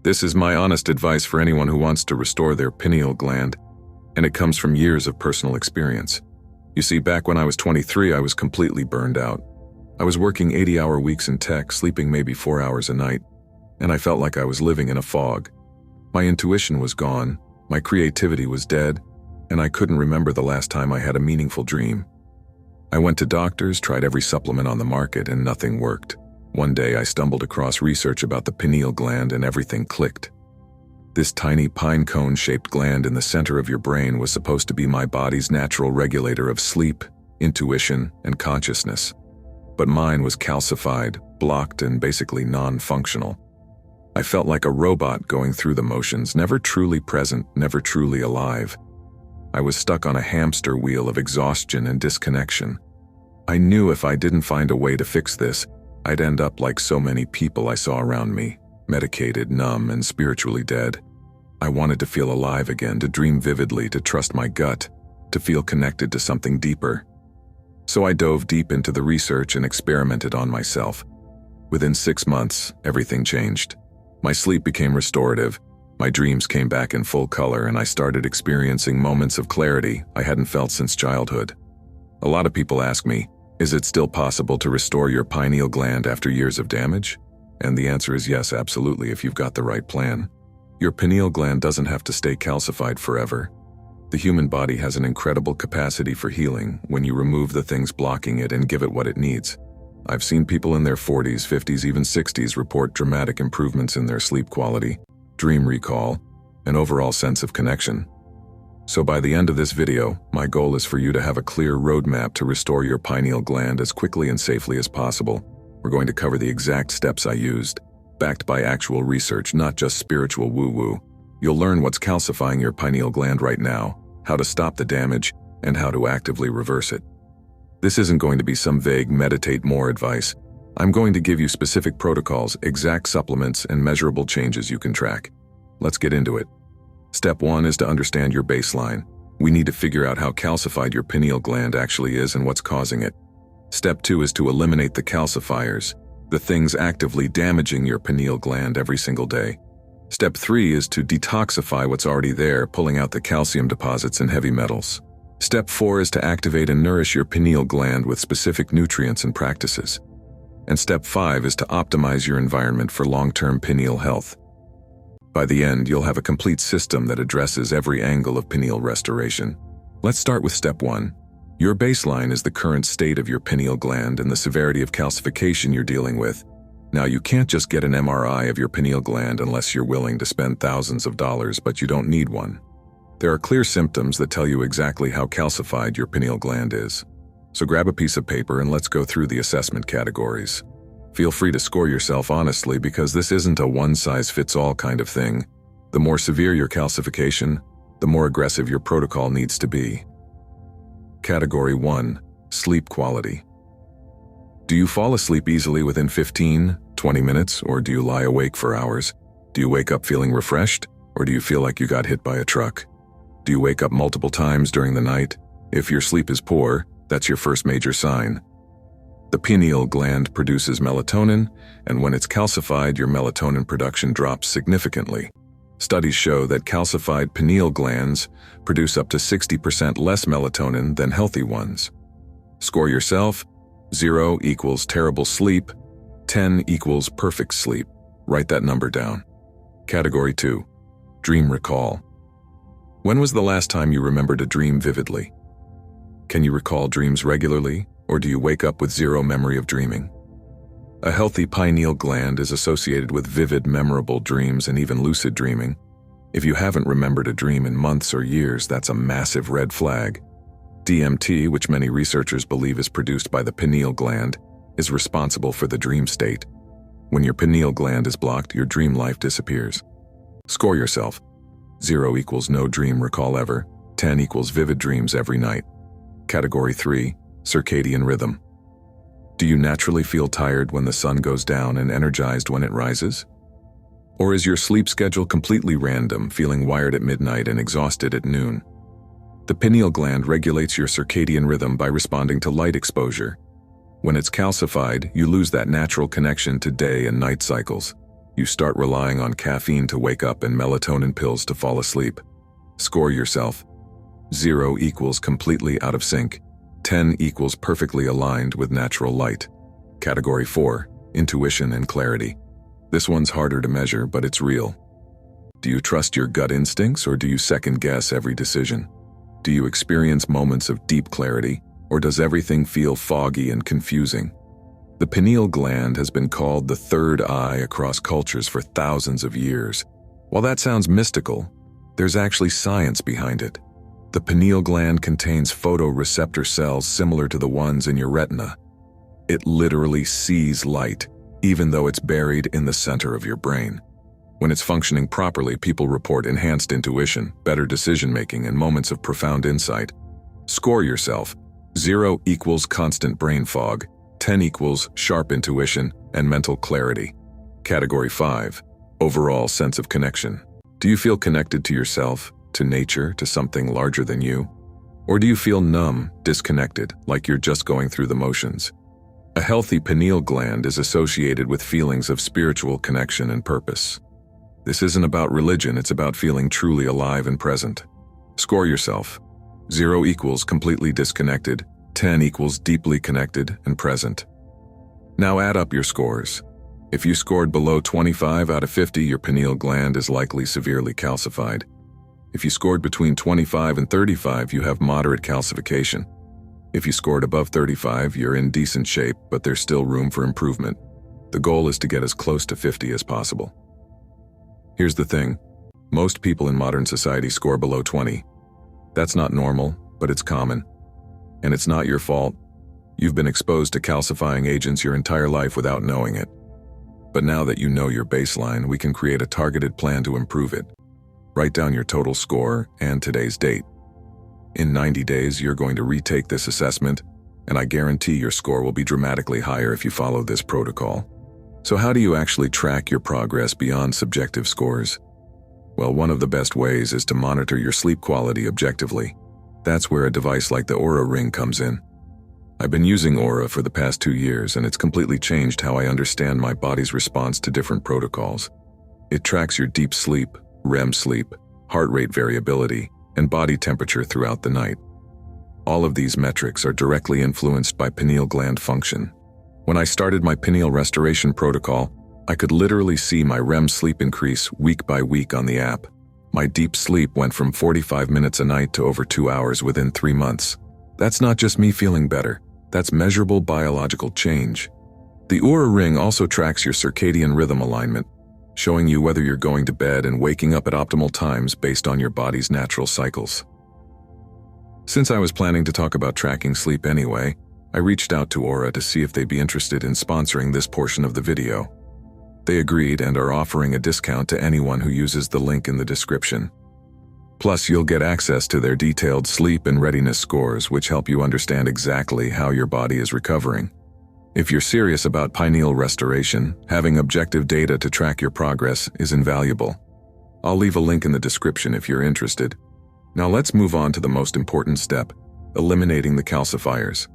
This is my honest advice for anyone who wants to restore their pineal gland, and it comes from years of personal experience. You see, back when I was 23, I was completely burned out. I was working 80-hour weeks in tech, sleeping maybe 4 hours a night, and I felt like I was living in a fog. My intuition was gone, my creativity was dead, and I couldn't remember the last time I had a meaningful dream. I went to doctors, tried every supplement on the market, and nothing worked. One day I stumbled across research about the pineal gland and everything clicked. This tiny pine cone-shaped gland in the center of your brain was supposed to be my body's natural regulator of sleep, intuition, and consciousness. But mine was calcified, blocked, and basically non-functional. I felt like a robot going through the motions, never truly present, never truly alive. I was stuck on a hamster wheel of exhaustion and disconnection. I knew if I didn't find a way to fix this, I'd end up like so many people I saw around me, medicated, numb, and spiritually dead. I wanted to feel alive again, to dream vividly, to trust my gut, to feel connected to something deeper. So I dove deep into the research and experimented on myself. Within 6 months, everything changed. My sleep became restorative, my dreams came back in full color, and I started experiencing moments of clarity I hadn't felt since childhood. A lot of people ask me, is it still possible to restore your pineal gland after years of damage? And the answer is yes, absolutely, if you've got the right plan. Your pineal gland doesn't have to stay calcified forever. The human body has an incredible capacity for healing when you remove the things blocking it and give it what it needs. I've seen people in their 40s, 50s, even 60s report dramatic improvements in their sleep quality, dream recall, and overall sense of connection. So by the end of this video, my goal is for you to have a clear roadmap to restore your pineal gland as quickly and safely as possible. We're going to cover the exact steps I used, backed by actual research, not just spiritual woo-woo. You'll learn what's calcifying your pineal gland right now, how to stop the damage, and how to actively reverse it. This isn't going to be some vague meditate more advice. I'm going to give you specific protocols, exact supplements, and measurable changes you can track. Let's get into it. Step 1 is to understand your baseline. We need to figure out how calcified your pineal gland actually is and what's causing it. Step 2 is to eliminate the calcifiers, the things actively damaging your pineal gland every single day. Step 3 is to detoxify what's already there, pulling out the calcium deposits and heavy metals. Step 4 is to activate and nourish your pineal gland with specific nutrients and practices. And step 5 is to optimize your environment for long-term pineal health. By the end, you'll have a complete system that addresses every angle of pineal restoration. Let's start with step 1. Your baseline is the current state of your pineal gland and the severity of calcification you're dealing with. Now, you can't just get an MRI of your pineal gland unless you're willing to spend thousands of dollars, but you don't need one. There are clear symptoms that tell you exactly how calcified your pineal gland is. So grab a piece of paper and let's go through the assessment categories. Feel free to score yourself honestly, because this isn't a one-size-fits-all kind of thing. The more severe your calcification, the more aggressive your protocol needs to be. Category 1. Sleep quality. Do you fall asleep easily within 15, 20 minutes, or do you lie awake for hours? Do you wake up feeling refreshed, or do you feel like you got hit by a truck? Do you wake up multiple times during the night? If your sleep is poor, that's your first major sign. The pineal gland produces melatonin, and when it's calcified, your melatonin production drops significantly. Studies show that calcified pineal glands produce up to 60% less melatonin than healthy ones. Score yourself: 0 equals terrible sleep, 10 equals perfect sleep. Write that number down. Category 2. Dream recall. When was the last time you remembered a dream vividly? Can you recall dreams regularly, or do you wake up with zero memory of dreaming? A healthy pineal gland is associated with vivid, memorable dreams and even lucid dreaming. If you haven't remembered a dream in months or years, that's a massive red flag. DMT, which many researchers believe is produced by the pineal gland, is responsible for the dream state. When your pineal gland is blocked, your dream life disappears. Score yourself: 0 equals no dream recall ever, 10 equals vivid dreams every night. Category 3. Circadian rhythm. Do you naturally feel tired when the sun goes down and energized when it rises? Or is your sleep schedule completely random, feeling wired at midnight and exhausted at noon? The pineal gland regulates your circadian rhythm by responding to light exposure. When it's calcified, you lose that natural connection to day and night cycles. You start relying on caffeine to wake up and melatonin pills to fall asleep. Score yourself. 0 equals completely out of sync. 10 equals perfectly aligned with natural light. Category 4, intuition and clarity. This one's harder to measure, but it's real. Do you trust your gut instincts, or do you second-guess every decision? Do you experience moments of deep clarity, or does everything feel foggy and confusing? The pineal gland has been called the third eye across cultures for thousands of years. While that sounds mystical, there's actually science behind it. The pineal gland contains photoreceptor cells similar to the ones in your retina. It literally sees light, even though it's buried in the center of your brain. When it's functioning properly, people report enhanced intuition, better decision-making, and moments of profound insight. Score yourself. 0 equals constant brain fog. 10 equals sharp intuition and mental clarity. Category 5, overall sense of connection. Do you feel connected to yourself, to nature, to something larger than you? Or do you feel numb, disconnected, like you're just going through the motions? A healthy pineal gland is associated with feelings of spiritual connection and purpose. This isn't about religion, it's about feeling truly alive and present. Score yourself. 0 equals completely disconnected, 10 equals deeply connected and present. Now add up your scores. If you scored below 25 out of 50, your pineal gland is likely severely calcified. If you scored between 25 and 35, you have moderate calcification. If you scored above 35, you're in decent shape, but there's still room for improvement. The goal is to get as close to 50 as possible. Here's the thing. Most people in modern society score below 20. That's not normal, but it's common. And it's not your fault. You've been exposed to calcifying agents your entire life without knowing it. But now that you know your baseline, we can create a targeted plan to improve it. Write down your total score and today's date. In 90 days, you're going to retake this assessment, and I guarantee your score will be dramatically higher if you follow this protocol. So how do you actually track your progress beyond subjective scores? Well, one of the best ways is to monitor your sleep quality objectively. That's where a device like the Oura Ring comes in. I've been using Oura for the past 2 years, and it's completely changed how I understand my body's response to different protocols. It tracks your deep sleep, REM sleep, heart rate variability, and body temperature throughout the night. All of these metrics are directly influenced by pineal gland function. When I started my pineal restoration protocol, I could literally see my REM sleep increase week by week on the app. My deep sleep went from 45 minutes a night to over 2 hours within 3 months. That's not just me feeling better, that's measurable biological change. The Oura Ring also tracks your circadian rhythm alignment, showing you whether you're going to bed and waking up at optimal times based on your body's natural cycles. Since I was planning to talk about tracking sleep anyway, I reached out to Oura to see if they'd be interested in sponsoring this portion of the video. They agreed and are offering a discount to anyone who uses the link in the description. Plus, you'll get access to their detailed sleep and readiness scores, which help you understand exactly how your body is recovering. If you're serious about pineal restoration, having objective data to track your progress is invaluable. I'll leave a link in the description if you're interested. Now let's move on to the most important step, eliminating the calcifiers.